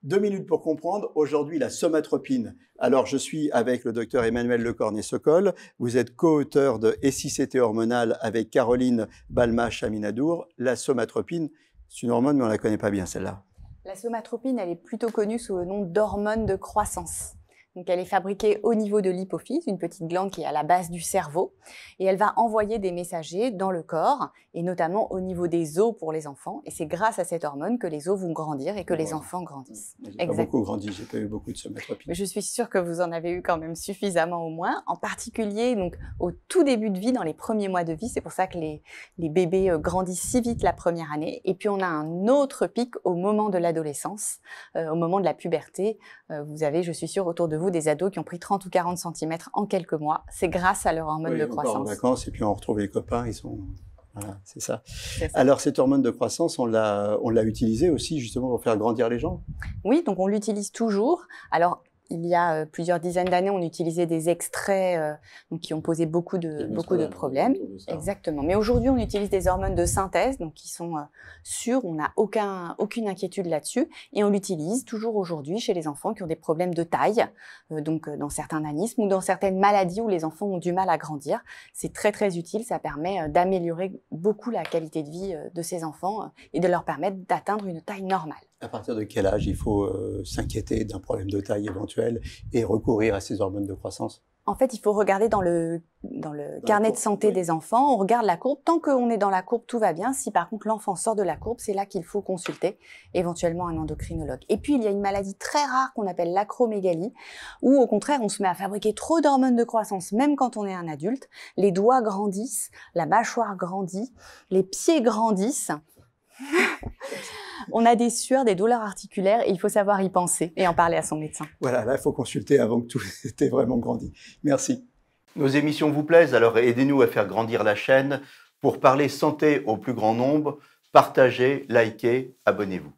2 minutes pour comprendre. Aujourd'hui, la somatropine. Alors, je suis avec le docteur Emmanuel Lecornet-Sokol. Vous êtes co-auteur de Et si c'était hormonal avec Caroline Balma-Chaminadour. La somatropine, c'est une hormone, mais on ne la connaît pas bien, celle-là. La somatropine, elle est plutôt connue sous le nom d'hormone de croissance. Donc, elle est fabriquée au niveau de l'hypophyse, une petite glande qui est à la base du cerveau, et elle va envoyer des messagers dans le corps, et notamment au niveau des os pour les enfants. Et c'est grâce à cette hormone que les os vont grandir et que les enfants grandissent. J'ai pas beaucoup grandi, j'ai pas eu beaucoup de somatropine. Mais je suis sûre que vous en avez eu quand même suffisamment au moins, en particulier donc au tout début de vie, dans les premiers mois de vie. C'est pour ça que les bébés grandissent si vite la première année. Et puis on a un autre pic au moment de l'adolescence, au moment de la puberté. Vous avez, je suis sûre, autour de vous des ados qui ont pris 30 ou 40 cm en quelques mois. C'est grâce à leur hormone de croissance. On part en vacances et puis on retrouve les copains, ils sont... Voilà, c'est ça. Alors, cette hormone de croissance, on l'a utilisée aussi justement pour faire grandir les gens? Oui, donc on l'utilise toujours. Alors, il y a plusieurs dizaines d'années, on utilisait des extraits donc qui ont posé beaucoup de problèmes. Exactement. Mais aujourd'hui, on utilise des hormones de synthèse, donc qui sont sûres. On n'a aucune inquiétude là-dessus, et on l'utilise toujours aujourd'hui chez les enfants qui ont des problèmes de taille, donc dans certains nanismes ou dans certaines maladies où les enfants ont du mal à grandir. C'est très très utile. Ça permet d'améliorer beaucoup la qualité de vie de ces enfants et de leur permettre d'atteindre une taille normale. À partir de quel âge il faut s'inquiéter d'un problème de taille éventuel et recourir à ces hormones de croissance? En fait, il faut regarder dans le carnet de santé des enfants, on regarde la courbe. Tant qu'on est dans la courbe, tout va bien. Si par contre l'enfant sort de la courbe, c'est là qu'il faut consulter éventuellement un endocrinologue. Et puis, il y a une maladie très rare qu'on appelle l'acromégalie, où au contraire, on se met à fabriquer trop d'hormones de croissance, même quand on est un adulte. Les doigts grandissent, la mâchoire grandit, les pieds grandissent. On a des sueurs, des douleurs articulaires et il faut savoir y penser et en parler à son médecin. Voilà, là, il faut consulter avant que tout ait vraiment grandi. Merci. Nos émissions vous plaisent, alors aidez-nous à faire grandir la chaîne pour parler santé au plus grand nombre. Partagez, likez, abonnez-vous.